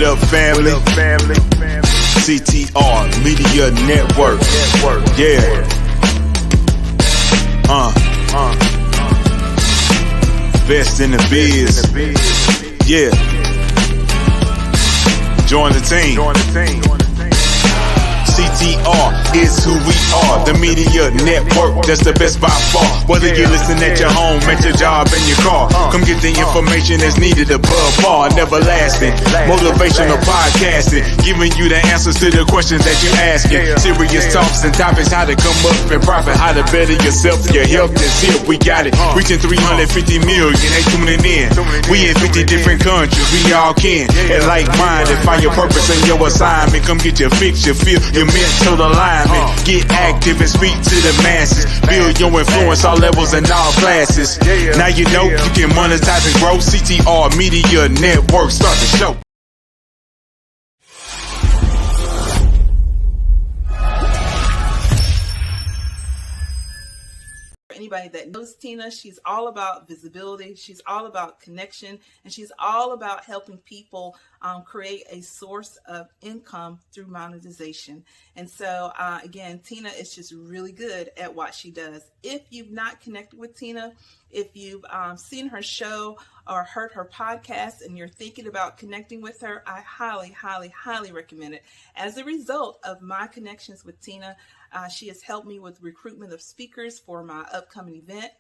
What up, family? CTR Media Network. Yeah. Best in the biz. Yeah. Join the team. CTR is who we are, the media network, that's the best by far. Whether you listen at your home, at your job, in your car, come get the information that's needed above par. Never lasting, motivational podcasting, giving you the answers to the questions that you're asking. Serious talks and topics, how to come up and profit, how to better yourself, your health is here, we got it. Reaching 350 million, they tuning in. We in 50 different countries, we all can. And like-minded, find your purpose and your assignment. Come get your fix, your feel, your mental alignment. Get active and speak to the masses. Build your influence all levels and all classes. Now you know you can monetize and grow. CTR Media Network, start the show. Anybody that knows Tina, she's all about visibility, she's all about connection, and she's all about helping people create a source of income through monetization. And so again, Tina is just really good at what she does. If you've not connected with Tina, if you've seen her show or heard her podcast and you're thinking about connecting with her, I highly recommend it. As a result of my connections with Tina, she has helped me with recruitment of speakers for my upcoming event.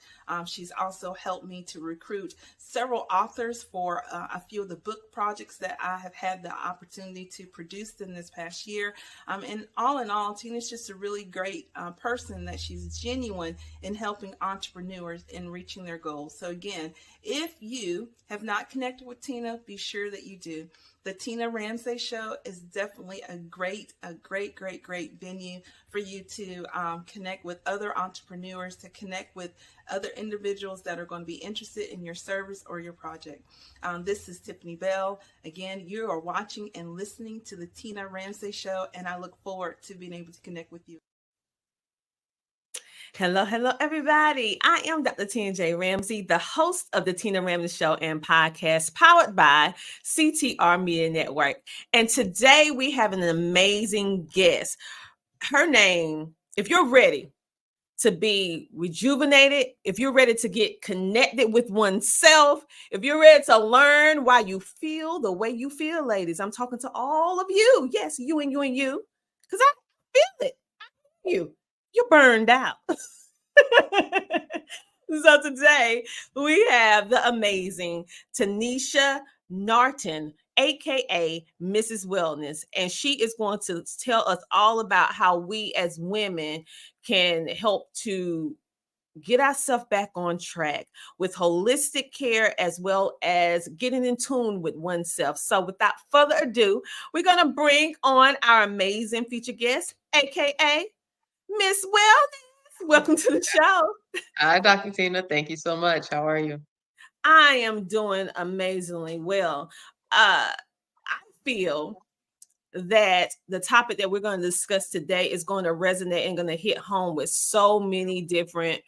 She's also helped me to recruit several authors for a few of the book projects that I have had the opportunity to produce in this past year. And in all, Tina's just a really great person, that she's genuine in helping entrepreneurs in reaching their goals. So again, if you have not connected with Tina, be sure that you do. The Tina Ramsay Show is definitely a great venue for you to connect with other entrepreneurs, to connect with other individuals that are going to be interested in your service or your project. This is Tiffany Bell. Again, you are watching and listening to the Tina Ramsay Show, and I look forward to being able to connect with you. Hello, everybody. I am Dr. Tina J. Ramsay, the host of the Tina Ramsay Show and podcast, powered by CTR Media Network. And today we have an amazing guest. Her name, if you're ready to be rejuvenated, if you're ready to get connected with oneself, if you're ready to learn why you feel the way you feel, ladies, I'm talking to all of you. Yes, you and you, because I feel it. You're burned out. So today we have the amazing Tanisha Narton, aka Mrs. Wellness, and she is going to tell us all about how we as women can help to get ourselves back on track with holistic care, as well as getting in tune with oneself. So without further ado, we're going to bring on our amazing featured guest, aka Miss Wellness. Welcome to the show. Hi, Dr. Tina. Thank you so much. How are you? I am doing amazingly well. I feel that the topic that we're going to discuss today is going to resonate and going to hit home with so many different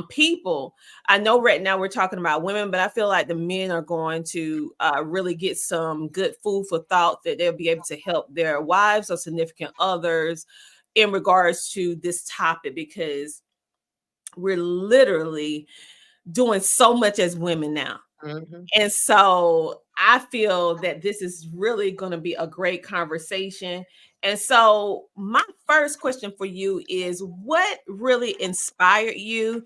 people. I know right now we're talking about women, but I feel like the men are going to really get some good food for thought, that they'll be able to help their wives or significant others in regards to this topic, because we're literally doing so much as women now. Mm-hmm. And so I feel that this is really going to be a great conversation. And so my first question for you is, what really inspired you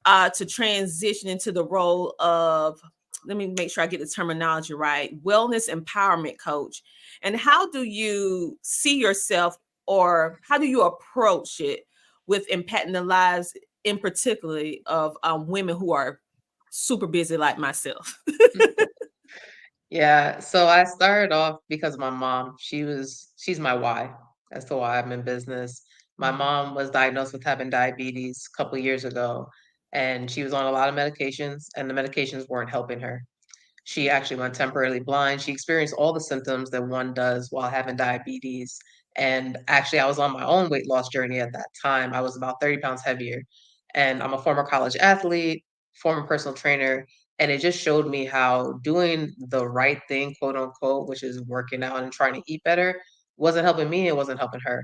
to transition into the role of, let me make sure I get the terminology right, wellness empowerment coach? And how do you see yourself, or how do you approach it with impacting the lives in particularly of women who are super busy like myself? Yeah, so I started off because of my mom. She's my why. That's the why I'm in business. My mom was diagnosed with having diabetes a couple of years ago, and she was on a lot of medications, and the medications weren't helping her. She actually went temporarily blind. She experienced all the symptoms that one does while having diabetes. And actually, I was on my own weight loss journey at that time. I was about 30 pounds heavier. And I'm a former college athlete, former personal trainer. And it just showed me how doing the right thing, quote unquote, which is working out and trying to eat better, wasn't helping me, it wasn't helping her.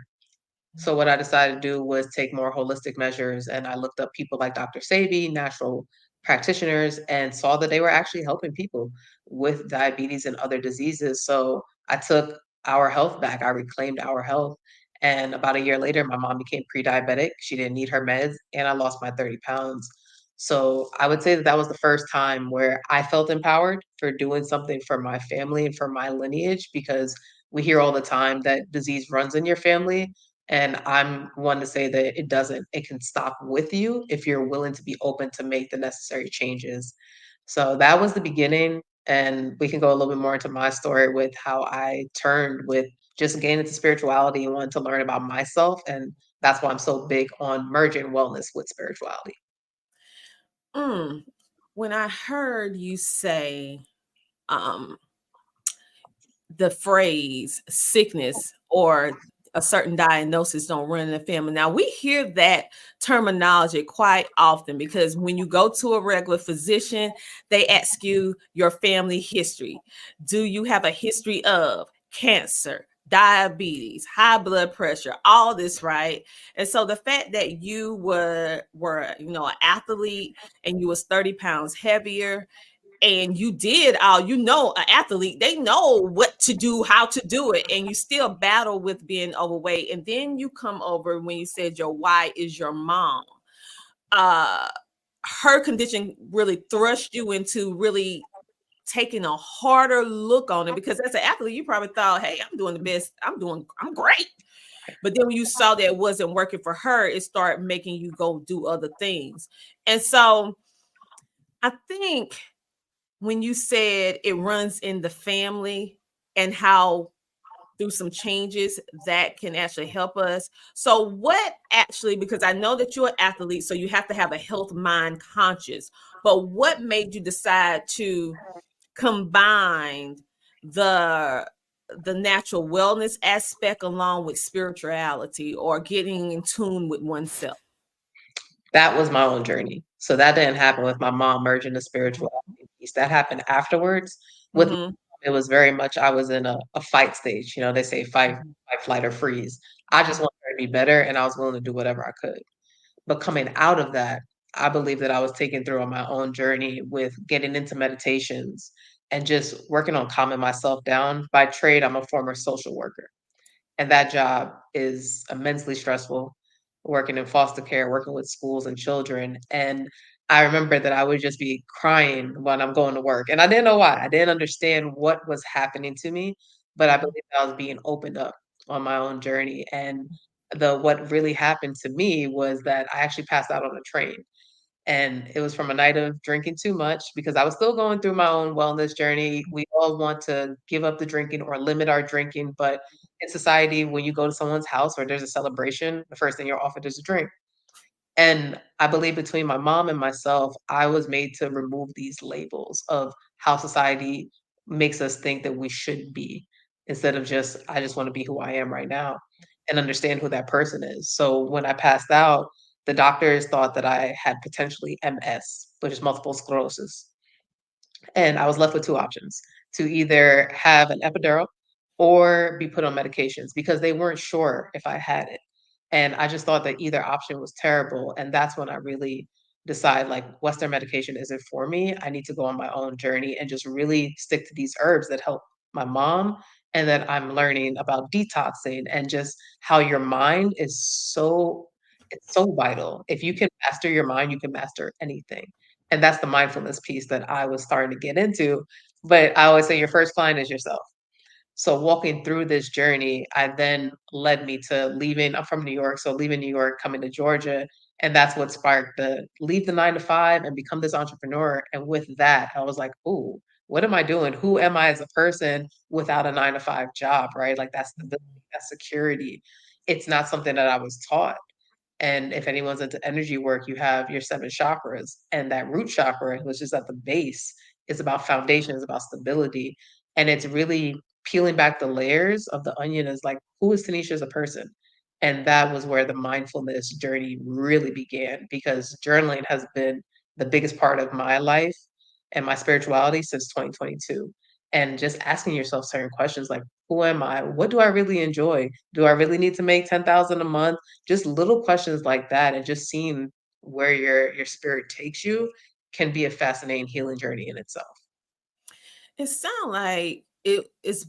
So what I decided to do was take more holistic measures, and I looked up people like Dr. Sebi, natural practitioners, and saw that they were actually helping people with diabetes and other diseases. So I took our health back. I reclaimed our health. And about a year later, my mom became pre-diabetic. She didn't need her meds, and I lost my 30 pounds. So I would say that that was the first time where I felt empowered for doing something for my family and for my lineage, because we hear all the time that disease runs in your family, and I'm one to say that it doesn't. It can stop with you if you're willing to be open to make the necessary changes. So that was the beginning. And we can go a little bit more into my story with how I turned with just getting into spirituality and wanted to learn about myself. And that's why I'm so big on merging wellness with spirituality. Mm. When I heard you say um, the phrase sickness or a certain diagnosis don't run in the family. Now we hear that terminology quite often because when you go to a regular physician, they ask you your family history. Do you have a history of cancer, diabetes, high blood pressure, all this, right? And so the fact that you were an athlete and you was 30 pounds heavier and you did all, an athlete, they know what to do, how to do it, and you still battle with being overweight. And then you come over when you said your why is your mom. uh Her condition really thrust you into really taking a harder look on it, because as an athlete you probably thought, hey, I'm doing the best, I'm great. But then when you saw that it wasn't working for her, it started making you go do other things. And so I think when you said it runs in the family and how through some changes that can actually help us. So what actually, because I know that you're an athlete, so you have to have a health mind conscious, but what made you decide to combine the the natural wellness aspect along with spirituality or getting in tune with oneself? That was my own journey. So that didn't happen with my mom merging the spirituality piece. That happened afterwards. With Mm-hmm. it was very much I was in a fight stage. You know, they say fight, flight, or freeze. I just wanted her to be better, and I was willing to do whatever I could. But coming out of that, I believe that I was taken through on my own journey with getting into meditations and just working on calming myself down. By trade, I'm a former social worker. And that job is immensely stressful, working in foster care, working with schools and children. And I remember that I would just be crying when I'm going to work. And I didn't know why. I didn't understand what was happening to me, but I believe I was being opened up on my own journey. And the what really happened to me was that I actually passed out on a train. And it was from a night of drinking too much because I was still going through my own wellness journey. We all want to give up the drinking or limit our drinking, but in society, when you go to someone's house or there's a celebration, the first thing you're offered is a drink. And I believe between my mom and myself, I was made to remove these labels of how society makes us think that we should be, instead of just, I just want to be who I am right now and understand who that person is. So when I passed out, the doctors thought that I had potentially MS, which is multiple sclerosis. And I was left with two options: to either have an epidural or be put on medications, because they weren't sure if I had it. And I just thought that either option was terrible. And that's when I really decided, like, Western medication isn't for me. I need to go on my own journey and just really stick to these herbs that help my mom. And that I'm learning about detoxing and just how your mind is it's so vital. If you can master your mind, you can master anything. And that's the mindfulness piece that I was starting to get into. But I always say your first client is yourself. So walking through this journey, I then led me to leaving. I'm from New York, so leaving New York, coming to Georgia, and that's what sparked the leave the 9 to 5 and become this entrepreneur. And with that, I was like, "Ooh, what am I doing? Who am I as a person without a 9 to 5 job?" Right? Like that's stability, that's security. It's not something that I was taught. And if anyone's into energy work, you have your 7 chakras, and that root chakra, which is at the base, is about foundation, is about stability. And it's really peeling back the layers of the onion, is like, who is Tanisha as a person? And that was where the mindfulness journey really began, because journaling has been the biggest part of my life. and my spirituality since 2022. And just asking yourself certain questions like, who am I? What do I really enjoy? Do I really need to make 10,000 a month? Just little questions like that, and just seeing where your spirit takes you can be a fascinating healing journey in itself. It sounds like it is,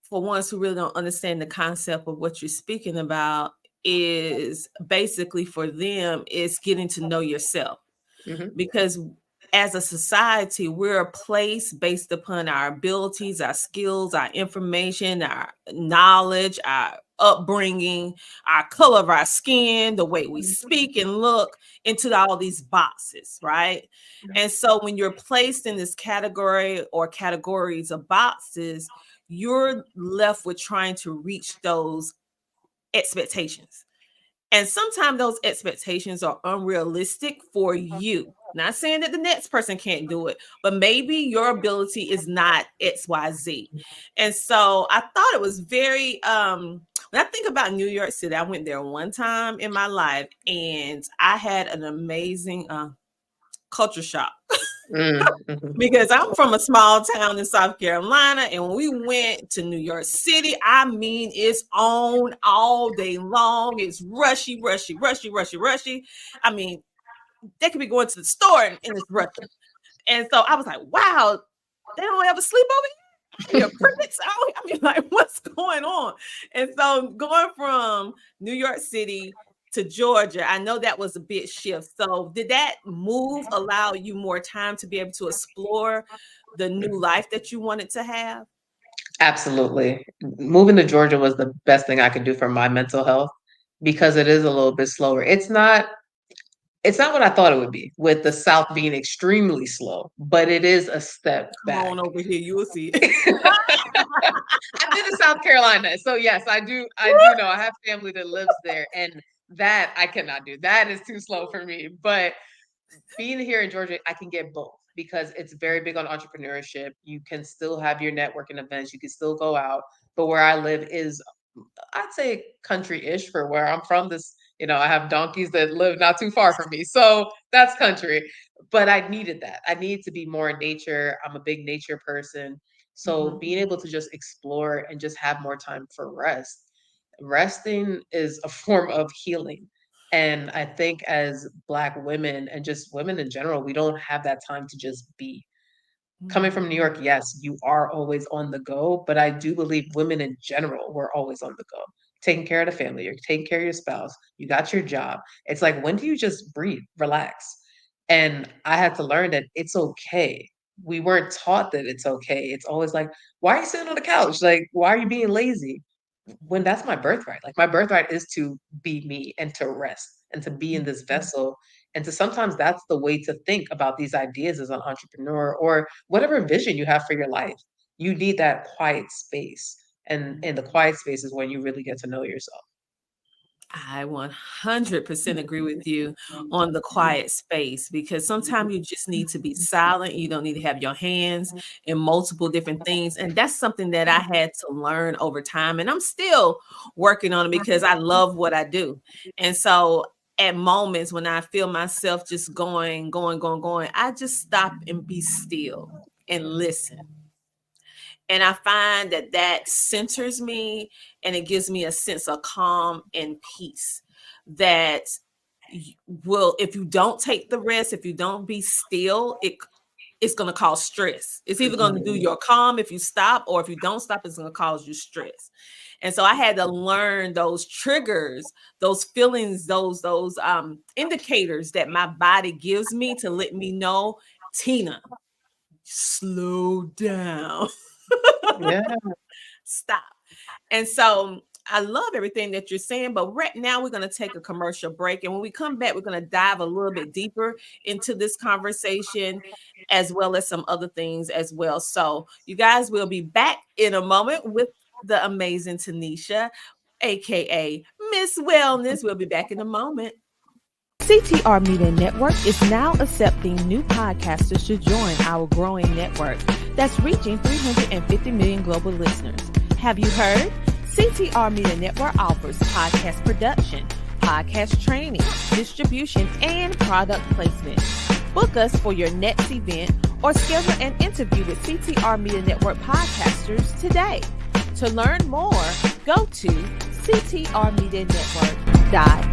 for ones who really don't understand the concept of what you're speaking about, is basically for them is getting to know yourself. Mhm. Because as a society, we're a place based upon our abilities, our skills, our information, our knowledge, our upbringing, our color of our skin, the way we speak and look, into all these boxes, right? And so when you're placed in this category or categories of boxes, you're left with trying to reach those expectations. And sometimes those expectations are unrealistic for you. Not saying that the next person can't do it, but maybe your ability is not XYZ. And so I thought it was very when I think about New York City, I went there one time in my life and I had an amazing culture shock. Mhm. Because I'm from a small town in South Carolina, and when we went to New York City, I mean, it's on all day long. It's rushy, rushy, rushy, rushy, rushy. I mean, they could be going to the store and it's rushy. And so I was like, wow, they don't ever sleep over here. Your crickets out. I mean, like, what's going on? And so going from New York City to Georgia, I know that was a big shift. So did that move allow you more time to be able to explore the new life that you wanted to have? Absolutely. Moving to Georgia was the best thing I could do for my mental health because it is a little bit slower. It's not what I thought it would be, with the South being extremely slow, but it is a step Come back. on over here, you will see it. I've been to South Carolina, so yes, I do know. I have family that lives there, and that I cannot do. That is too slow for me. But being here in Georgia, I can get both because it's very big on entrepreneurship. You can still have your networking events, you can still go out, but where I live is, I'd say, country-ish for where I'm from. I have donkeys that live not too far from me. So that's country. But I needed that. I need to be more in nature. I'm a big nature person. So Mhm. being able to just explore and just have more time for rest. Resting is a form of healing. And I think as Black women and just women in general, we don't have that time to just be. Coming from New York, yes, you are always on the go, but I do believe women in general were always on the go. Taking care of the family, you're taking care of your spouse, you got your job. It's like, when do you just breathe, relax? And I had to learn that it's okay. We weren't taught that it's okay. It's always like, why are you sitting on the couch? Like, why are you being lazy? When that's my birthright. Like, my birthright is to be me and to rest and to be in this vessel. And to sometimes that's the way to think about these ideas as an entrepreneur or whatever vision you have for your life. You need that quiet space. And in the quiet space is when you really get to know yourself. I 100% agree with you on the quiet space, because sometimes you just need to be silent. You don't need to have your hands in multiple different things. And that's something that I had to learn over time. And I'm still working on it because I love what I do. And so at moments when I feel myself just going, I just stop and be still and listen. And I find that that centers me and it gives me a sense of calm and peace that will, if you don't take the rest, if you don't be still, it's going to cause stress. It's either going to do your calm if you stop, or if you don't stop, it's going to cause you stress. And so I had to learn those triggers, those feelings, those indicators that my body gives me to let me know, Tina, slow down. Yeah. Stop. And so I love everything that you're saying, but right now we're going to take a commercial break. And when we come back, we're going to dive a little bit deeper into this conversation, as well as some other things as well. So you guys will be back in a moment with the amazing Tanisha, aka Miss Wellness. We'll be back in a moment. CTR Media Network is now accepting new podcasters to join our growing network that's reaching 350 million global listeners. Have you heard? CTR Media Network offers podcast production, podcast training, distribution, and product placement. Book us for your next event or schedule an interview with CTR Media Network podcasters today. To learn more, go to ctrmedianetwork.com.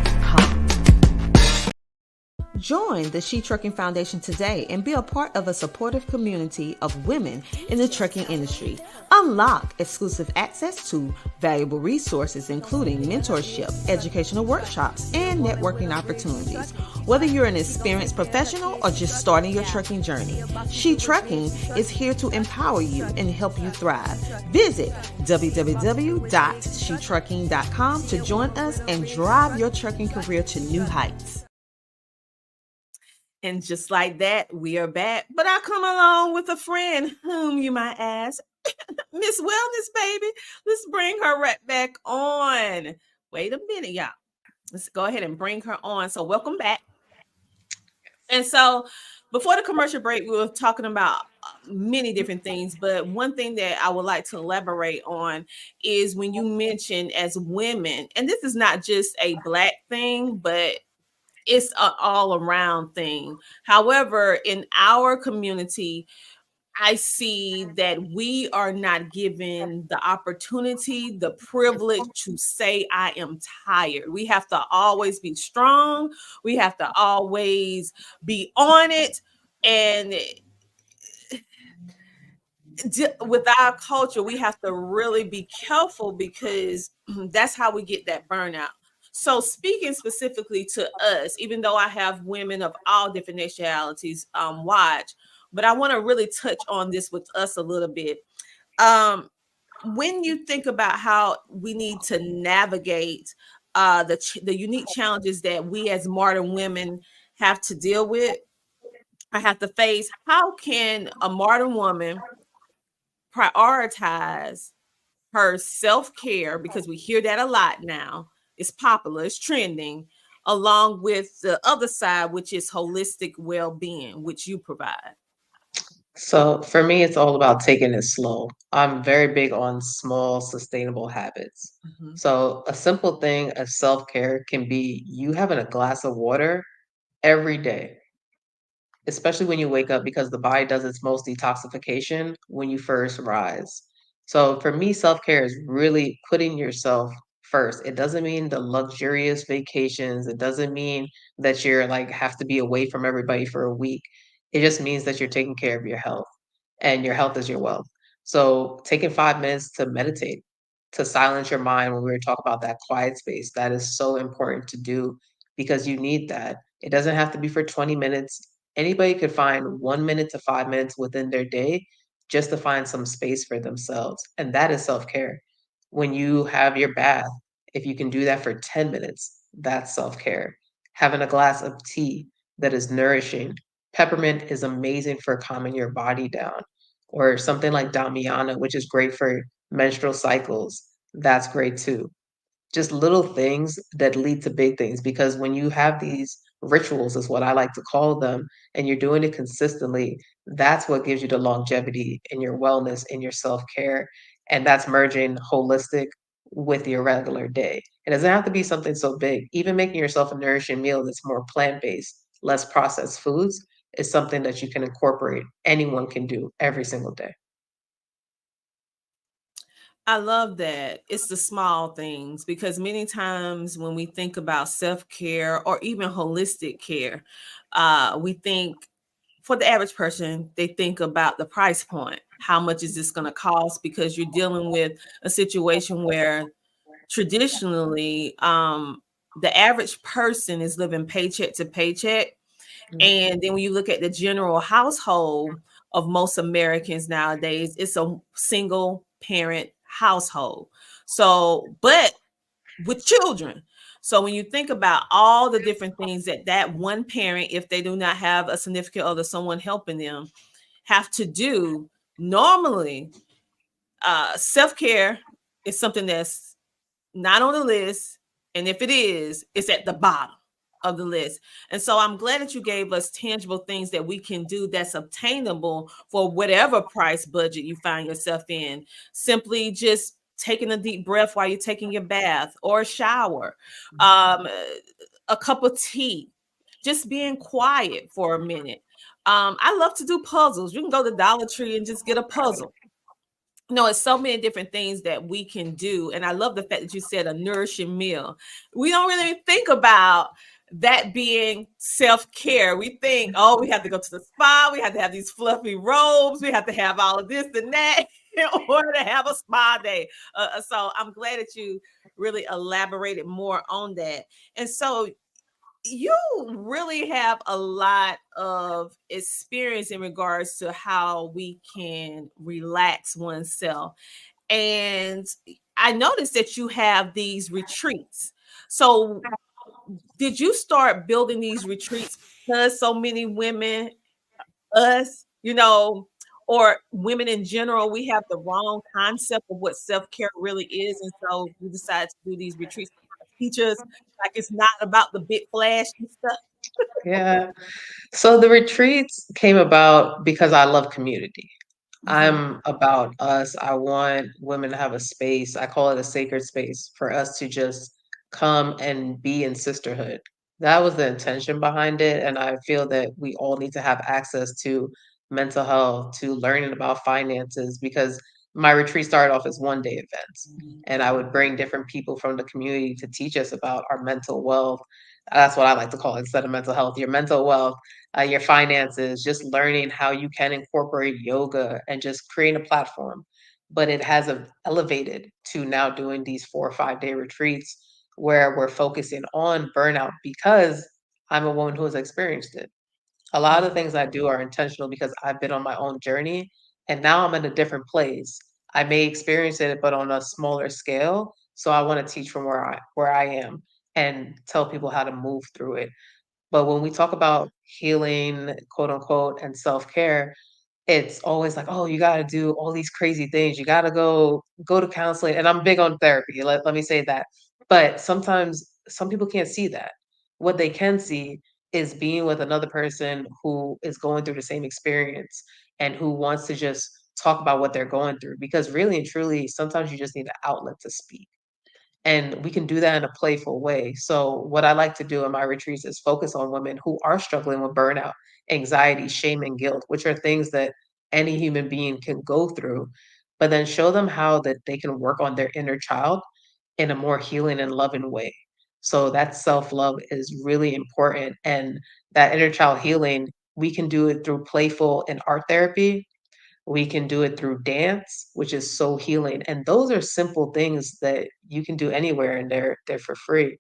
Join the She Trucking Foundation today and be a part of a supportive community of women in the trucking industry. Unlock exclusive access to valuable resources, including mentorship, educational workshops, and networking opportunities. Whether you're an experienced professional or just starting your trucking journey, She Trucking is here to empower you and help you thrive. Visit www.shetrucking.com to join us and drive your trucking career to new heights. And just like that, we are back. But I come along with a friend whom you might ask, Miss Wellness, baby. Let's bring her right back on. Wait a minute, y'all. Let's go ahead and bring her on. So welcome back. And so before the commercial break, we were talking about many different things. But one thing that I would like to elaborate on is when you mention as women, and this is not just a Black thing, but it's an all around thing. However, in our community, I see that we are not given the opportunity, the privilege to say, I am tired. We have to always be strong. We have to always be on it. And with our culture, we have to really be careful because that's how we get that burnout. So speaking specifically to us, even though I have women of all different nationalities watch, but I want to really touch on this with us a little bit. When you think about how we need to navigate the unique challenges that we as modern women have to deal with, I have to face, how can a modern woman prioritize her self-care, because we hear that a lot now, it's popular, it's trending, along with the other side, which is holistic well-being, which you provide? So for me, it's all about taking it slow. I'm very big on small, sustainable habits. Mhm. So a simple thing of self-care can be you having a glass of water every day, especially when you wake up, because the body does its most detoxification when you first rise. So for me, self-care is really putting yourself first. It doesn't mean the luxurious vacations. It doesn't mean that you're like have to be away from everybody for a week. It just means that you're taking care of your health, and your health is your wealth. So taking 5 minutes to meditate, to silence your mind when we were talking about that quiet space, that is so important to do because you need that. It doesn't have to be for 20 minutes. Anybody could find 1 minute to 5 minutes within their day just to find some space for themselves. And that is self care. When you have your bath, if you can do that for 10 minutes, that's self care. Having a glass of tea that is nourishing. Peppermint is amazing for calming your body down, or something like Damiana, which is great for menstrual cycles. That's great too. Just little things that lead to big things, because when you have these rituals, is what I like to call them, and you're doing it consistently, that's what gives you the longevity in your wellness, in your self-care, and that's merging holistic with your regular day. It doesn't have to be something so big. Even making yourself a nourishing meal that's more plant-based, less processed foods, is something that you can incorporate. Anyone can do every single day. I love that. It's the small things, because many times when we think about self-care or even holistic care, we think, for the average person, they think about the price point. How much is this going to cost? Because you're dealing with a situation where traditionally, the average person is living paycheck to paycheck. And then when you look at the general household of most Americans nowadays, it's a single parent household. So, but with children. So when you think about all the different things that that one parent, if they do not have a significant other, someone helping them, have to do, normally, self-care is something that's not on the list. And if it is, it's at the bottom of the list. And so I'm glad that you gave us tangible things that we can do that's obtainable for whatever price budget you find yourself in. Simply just taking a deep breath while you're taking your bath or a shower, um, a cup of tea, just being quiet for a minute. I love to do puzzles. You can go to Dollar Tree and just get a puzzle. No, it's so many different things that we can do. And I love the fact that you said a nourishing meal. We don't really think about that being self-care. We think, oh, we have to go to the spa, we have to have these fluffy robes, we have to have all of this and that in order to have a spa day. So I'm glad that you really elaborated more on that. And so you really have a lot of experience in regards to how we can relax oneself. And I noticed that you have these retreats. So, did you start building these retreats because so many women, us, or women in general, we have the wrong concept of what self care really is. And so, we decided to do these retreats to teach us like it's not about the big flash and stuff. Yeah. So the retreats came about because I love community. Mhm. I'm about us. I want women to have a space. I call it a sacred space for us to just come and be in sisterhood. That was the intention behind it. And I feel that we all need to have access to mental health, to learning about finances, because my retreat started off as 1 day events. And I would bring different people from the community to teach us about our mental wealth. That's what I like to call it instead of mental health, your mental wealth, your finances, just learning how you can incorporate yoga and just create a platform. But it has elevated to now doing these 4 or 5 day retreats where we're focusing on burnout because I'm a woman who has experienced it. A lot of the things I do are intentional because I've been on my own journey and now I'm in a different place. I may experience it, but on a smaller scale. So I want to teach from where I am and tell people how to move through it. But when we talk about healing, quote unquote, and self-care, it's always like, oh, you gotta do all these crazy things. You gotta go to counseling. And I'm big on therapy. Let me say that. But sometimes some people can't see that. What they can see is being with another person who is going through the same experience and who wants to just talk about what they're going through. Because really and truly, sometimes you just need an outlet to speak. And we can do that in a playful way. So, what I like to do in my retreats is focus on women who are struggling with burnout, anxiety, shame, and guilt, which are things that any human being can go through, but then show them how that they can work on their inner child in a more healing and loving way. So, that self love is really important. And that inner child healing, we can do it through playful and art therapy. We can do it through dance, which is so healing, and those are simple things that you can do anywhere, and they're for free.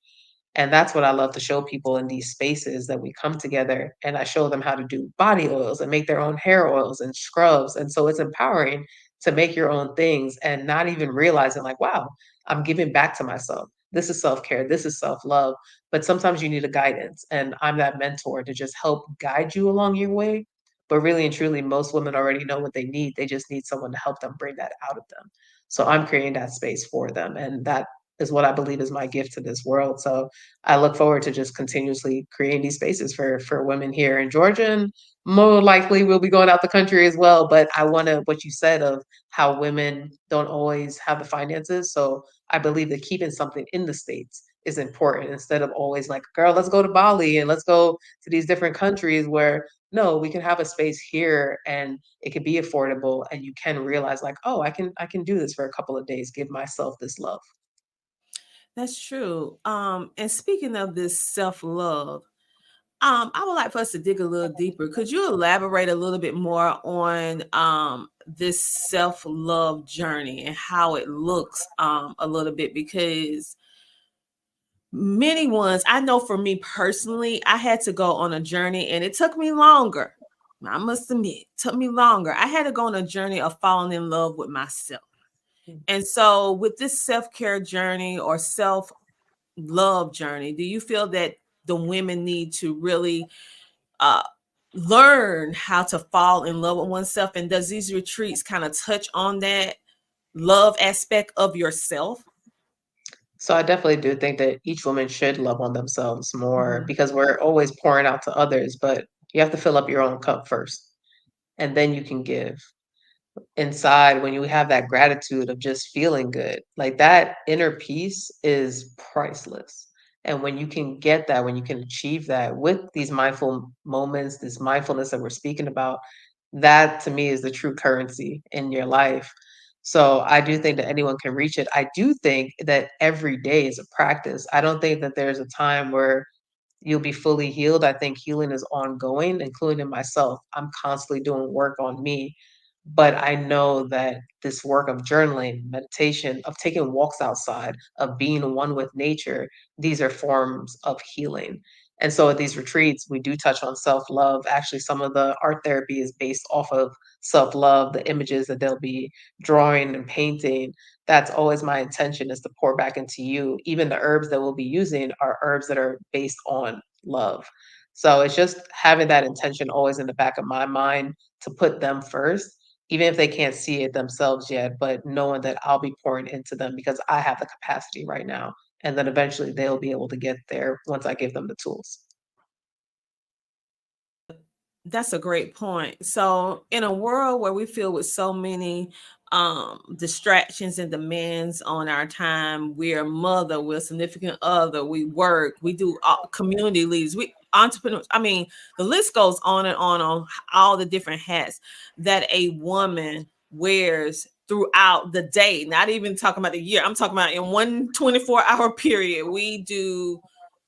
And that's what I love to show people in these spaces that we come together and I show them how to do body oils and make their own hair oils and scrubs. And so it's empowering to make your own things and not even realizing, like, wow, I'm giving back to myself. This is self care, this is self love. But sometimes you need a guidance. And I'm that mentor to just help guide you along your way. But really and truly, most women already know what they need. They just need someone to help them bring that out of them. So I'm creating that space for them. And that is what I believe is my gift to this world. So I look forward to just continuously creating these spaces for women here in Georgia, and more likely we'll be going out the country as well. But I want to what you said of how women don't always have the finances. So I believe that keeping something in the States is important instead of always like, girl, let's go to Bali and let's go to these different countries where no, we can have a space here and it can be affordable and you can realize like, oh, I can do this for a couple of days, give myself this love. That's true. And speaking of this self-love, I would like for us to dig a little deeper. Could you elaborate a little bit more on this self-love journey and how it looks a little bit? Because many ones, I know for me personally, I had to go on a journey and it took me longer. I must admit, it took me longer. I had to go on a journey of falling in love with myself. And so, with this self care journey or self love journey, do you feel that the women need to really uh, learn how to fall in love with oneself? And does these retreats kind of touch on that love aspect of yourself? So I definitely do think that each woman should love on themselves more Mhm. because we're always pouring out to others, but you have to fill up your own cup first and then you can give. Inside, when you have that gratitude of just feeling good, like that inner peace is priceless. And when you can get that, when you can achieve that with these mindful moments, this mindfulness that we're speaking about, that to me is the true currency in your life. So I do think that anyone can reach it. I do think that every day is a practice. I don't think that there's a time where you'll be fully healed. I think healing is ongoing, including myself. I'm constantly doing work on me. But I know that this work of journaling, meditation, of taking walks outside, of being one with nature, these are forms of healing. And so at these retreats, we do touch on self love. Actually, some of the art therapy is based off of self love, the images that they'll be drawing and painting. That's always my intention, is to pour back into you. Even the herbs that we'll be using are herbs that are based on love. So it's just having that intention always in the back of my mind to put them first, even if they can't see it themselves yet, but knowing that I'll be pouring into them because I have the capacity right now. And then eventually they'll be able to get there once I give them the tools. That's a great point. So, in a world where we feel with so many distractions and demands on our time, we're a mother, we're a significant other, we work, we do community leads, we entrepreneurs. I mean, the list goes on all the different hats that a woman wears throughout the day. Not even talking about the year. I'm talking about in one 24-hour period. We do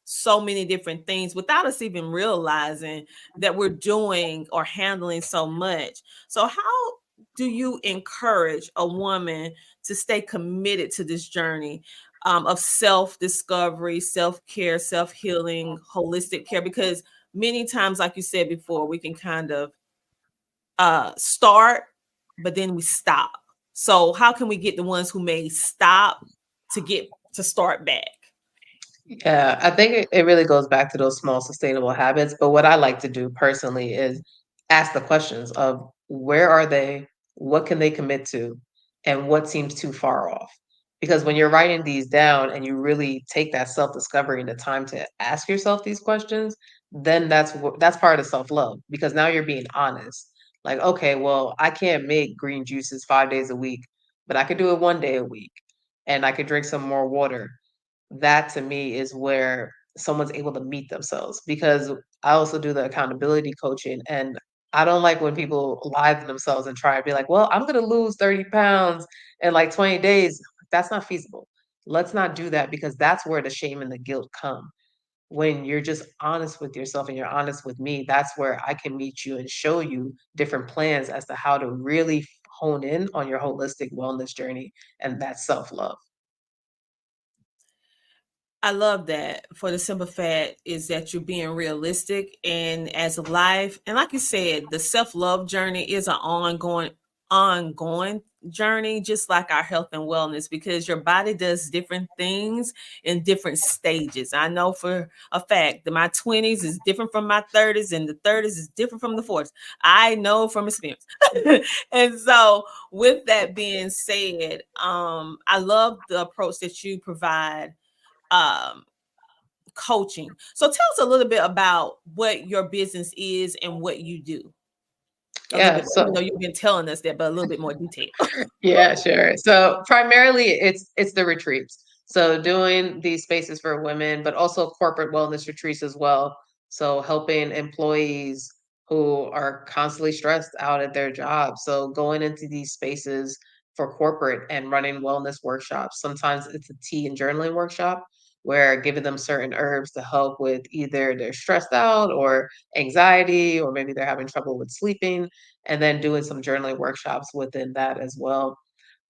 so many different things without us even realizing that we're doing or handling so much. So, how do you encourage a woman to stay committed to this journey of self discovery, self care, self healing, holistic care? Because many times, like you said before, we can kind of start, but then we stop. So, how can we get the ones who may stop to get to start back? Yeah, I think it really goes back to those small sustainable habits. But what I like to do personally is ask the questions of where are they, what can they commit to, and what seems too far off. Because when you're writing these down and you really take that self-discovery and the time to ask yourself these questions, then that's part of self-love because now you're being honest. Like, okay, well, I can't make green juices 5 days a week, but I could do it 1 day a week and I could drink some more water. That to me is where someone's able to meet themselves because I also do the accountability coaching and I don't like when people lie to themselves and try and be like, well, I'm going to lose 30 pounds in like 20 days. That's not feasible. Let's not do that because that's where the shame and the guilt come. When you're just honest with yourself and you're honest with me, that's where I can meet you and show you different plans as to how to really hone in on your holistic wellness journey. And that's self love. I love that for the simple fact is that you're being realistic and as of life. And like you said, the self-love journey is an ongoing journey, just like our health and wellness, because your body does different things in different stages. I know for a fact that my 20s is different from my 30s, and the 30s is different from the 40s. I know from experience. And so with that being said, I love the approach that you provide um coaching. So tell us a little bit about what your business is and what you do. A little Yeah. bit more, even though So you've been telling us that, but a little bit more detail. yeah, sure. So primarily it's the retreats. So doing these spaces for women, but also corporate wellness retreats as well. So helping employees who are constantly stressed out at their jobs. So going into these spaces for corporate and running wellness workshops. Sometimes it's a tea and journaling workshop where giving them certain herbs to help with either they're stressed out or anxiety, or maybe they're having trouble with sleeping, and then doing some journaling workshops within that as well.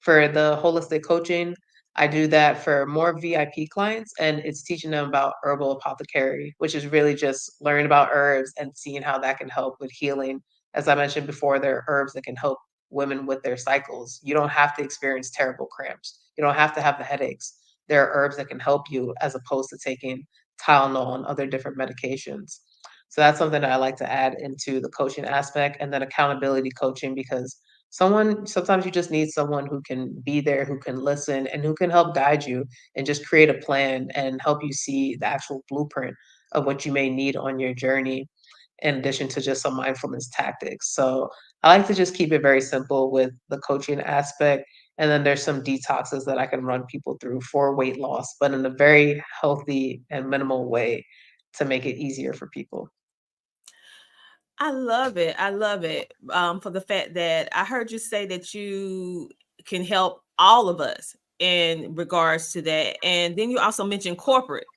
For the holistic coaching, I do that for more VIP clients, and it's teaching them about herbal apothecary, which is really just learning about herbs and seeing how that can help with healing. As I mentioned before, there are herbs that can help women with their cycles. You don't have to experience terrible cramps. You don't have to have the headaches. There are herbs that can help you as opposed to taking Tylenol and other different medications. So that's something that I like to add into the coaching aspect, and then accountability coaching because sometimes you just need someone who can be there, who can listen, and who can help guide you and just create a plan and help you see the actual blueprint of what you may need on your journey, in addition to just some mindfulness tactics. So I like to just keep it very simple with the coaching aspect. And then there's some detoxes that I can run people through for weight loss, but in a very healthy and minimal way to make it easier for people. I love it. I love it. For the fact that I heard you say that you can help all of us in regards to that. And then you also mentioned corporate.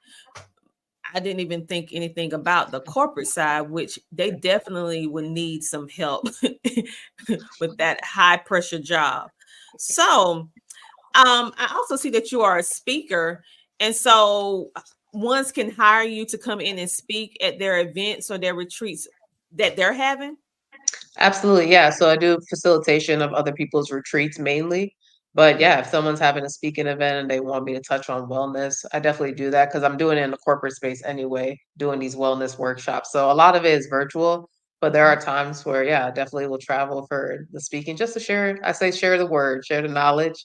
I didn't even think anything about the corporate side, which they definitely would need some help with that high pressure job. So, I also see that you are a speaker, and so ones can hire you to come in and speak at their events or their retreats that they're having. Absolutely, yeah. So I do facilitation of other people's retreats mainly. But yeah, if someone's having a speaking event and they want me to touch on wellness, I definitely do that because I'm doing it in the corporate space anyway, doing these wellness workshops. So a lot of it is virtual, but there are times where, yeah, I definitely will travel for the speaking just to share. I say share the word, share the knowledge.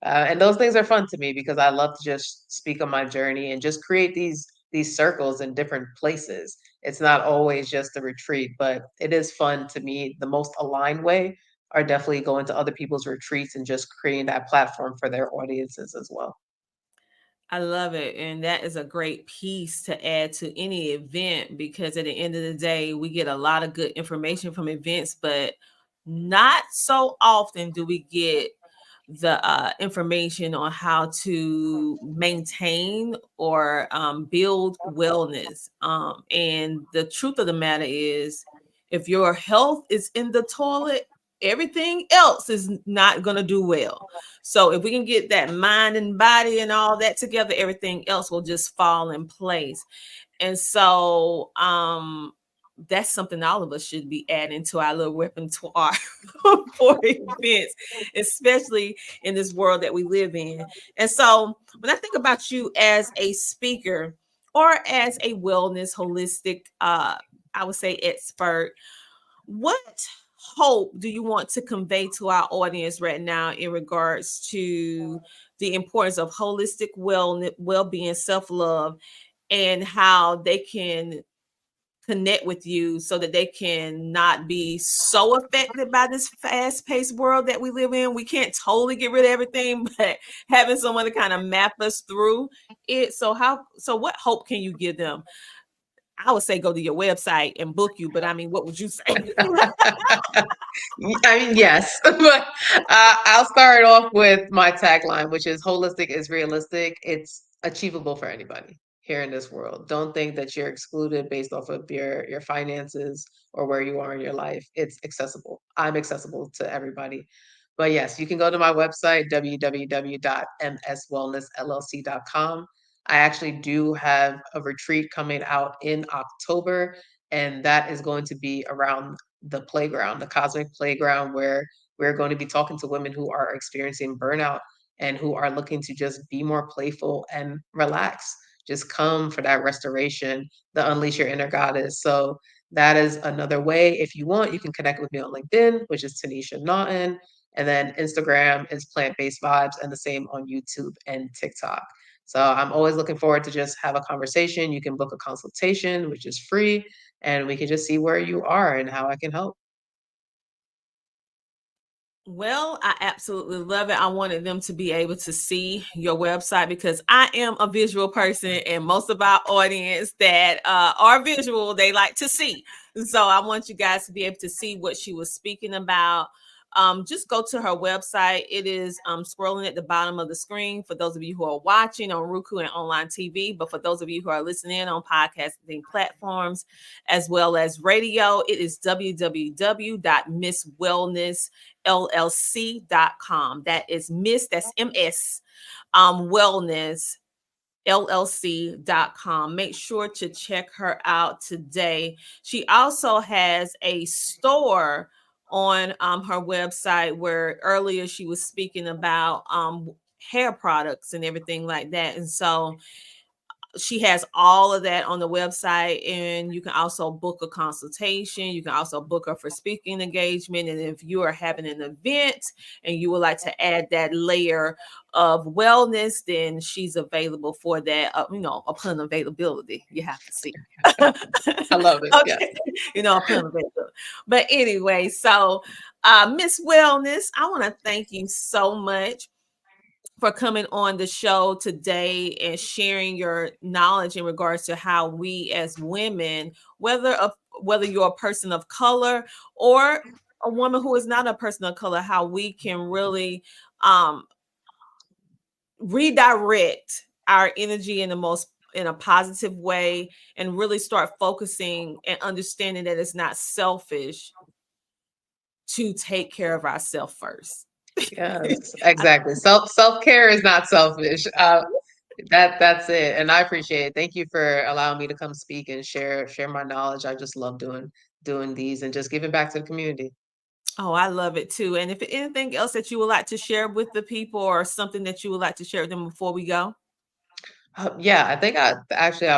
And those things are fun to me because I love to just speak on my journey and just create these circles in different places. It's not always just a retreat, but it is fun to me. The most aligned way are definitely going to other people's retreats and just creating that platform for their audiences as well. I love it. And that is a great piece to add to any event because at the end of the day, we get a lot of good information from events, but not so often do we get the information on how to maintain or build wellness. And the truth of the matter is, if your health is in the toilet, everything else is not going to do well. So if we can get that mind and body and all that together, everything else will just fall in place. And so that's something all of us should be adding to our little repertoire for events, especially in this world that we live in. And so when I think about you as a speaker or as a wellness holistic I would say expert, what hope do you want to convey to our audience right now in regards to the importance of holistic well-being, self-love, and how they can connect with you so that they can not be so affected by this fast-paced world that we live in? We can't totally get rid of everything, but having someone to kind of map us through it. So what hope can you give them? I would say go to your website and book you, but I mean, what would you say? I mean, yes, but I'll start off with my tagline, which is holistic is realistic. It's achievable for anybody here in this world. Don't think that you're excluded based off of your finances or where you are in your life. It's accessible. I'm accessible to everybody. But yes, you can go to my website, www.mswellnessllc.com. I actually do have a retreat coming out in October, and that is going to be around the playground, the cosmic playground, where we're going to be talking to women who are experiencing burnout and who are looking to just be more playful and relax. Just come for that restoration, the unleash your inner goddess. So that is another way. If you want, you can connect with me on LinkedIn, which is Tanisha Naughton. And then Instagram is plant-based vibes, and the same on YouTube and TikTok. So I'm always looking forward to just have a conversation. You can book a consultation, which is free, and we can just see where you are and how I can help. Well, I absolutely love it. I wanted them to be able to see your website because I am a visual person, and most of our audience that are visual, they like to see. So I want you guys to be able to see what she was speaking about. Just go to her website. It is scrolling at the bottom of the screen for those of you who are watching on Roku and online TV. But for those of you who are listening on podcasting platforms as well as radio, it is www.misswellnessllc.com. That is Miss, that's MS, Wellness llc.com. Make sure to check her out today. She also has a store on her website where earlier she was speaking about hair products and everything like that. And so she has all of that on the website, and you can also book a consultation. You can also book her for speaking engagement. And if you are having an event and you would like to add that layer of wellness, then she's available for that. Upon availability, you have to see. I love it. Yes. Okay, upon availability. But anyway, so Miss Wellness, I want to thank you so much for coming on the show today and sharing your knowledge in regards to how we as women, whether you're a person of color or a woman who is not a person of color, how we can really redirect our energy in a positive way and really start focusing and understanding that it's not selfish to take care of ourselves first. Yes, exactly. Self-care is not selfish. That's it. And I appreciate it. Thank you for allowing me to come speak and share my knowledge. I just love doing these and just giving back to the community. Oh, I love it too. And if anything else that you would like to share with the people or something that you would like to share with them before we go? Yeah, I think I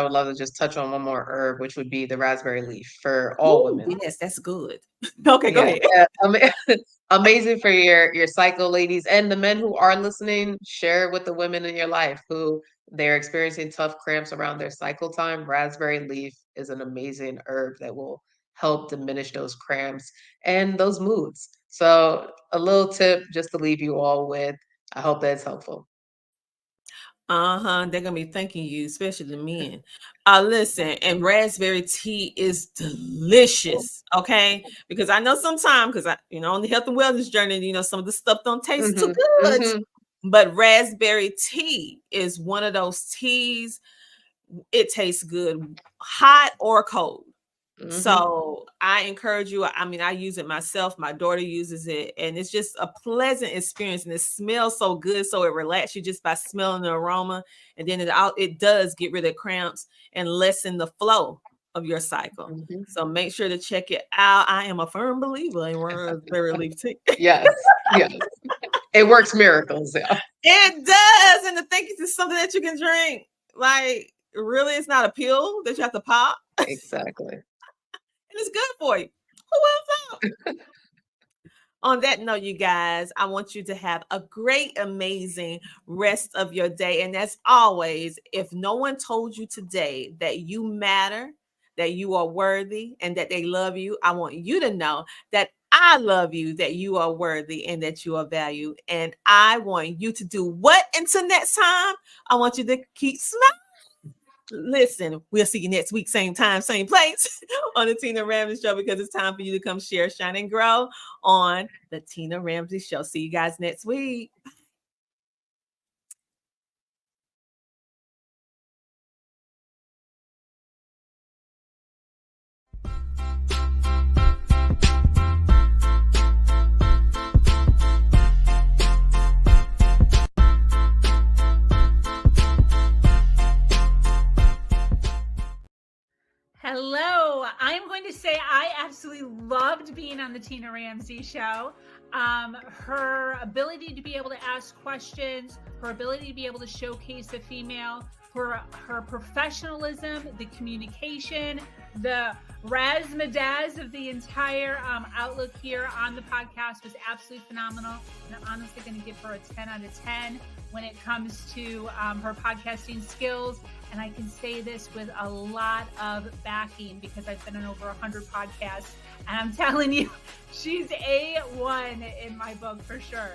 would love to just touch on one more herb, which would be the raspberry leaf for all Ooh, women. yes, that's good. Okay, go Yeah, ahead. amazing for your cycle, ladies, and the men who are listening. Share with the women in your life who they're experiencing tough cramps around their cycle time. Raspberry leaf is an amazing herb that will help diminish those cramps and those moods. So, a little tip just to leave you all with. I hope that's helpful. They're gonna be thanking you, especially the men. Listen, and raspberry tea is delicious. Okay, because I know sometimes, because on the health and wellness journey, some of the stuff don't taste too Hmm. good. Hmm. But raspberry tea is one of those teas. It tastes good, hot or cold. Hmm. So I encourage you. I mean, I use it myself. My daughter uses it, and it's just a pleasant experience. And it smells so good, so it relaxes you just by smelling the aroma. And then it does get rid of cramps and lessen the flow of your cycle. Hmm. So make sure to check it out. I am a firm believer in raspberry leaf tea. Yes, yes, it works miracles. Yeah, It does, and the thing is, it's something that you can drink. Like really, it's not a pill that you have to pop. exactly. And it's good for you. Who else knows? On that note, you guys, I want you to have a great, amazing rest of your day. And as always, if no one told you today that you matter, that you are worthy, and that they love you, I want you to know that I love you, that you are worthy, and that you are valued. And I want you to do what until next time? I want you to keep smiling. Listen, we'll see you next week, same time, same place on the Tina Ramsey Show, because it's time for you to come share, shine, and grow on the Tina Ramsey Show. See you guys next week. Hello. I'm going to say I absolutely loved being on the Tina Ramsey Show. Her ability to be able to ask questions, her ability to be able to showcase a female, her professionalism, the communication, the razzmatazz of the entire outlook here on the podcast was absolutely phenomenal. And I'm honestly going to give her a 10 out of 10 when it comes to her podcasting skills. And I can say this with a lot of backing because I've been on over 100 podcasts. And I'm telling you, she's A1 in my book for sure.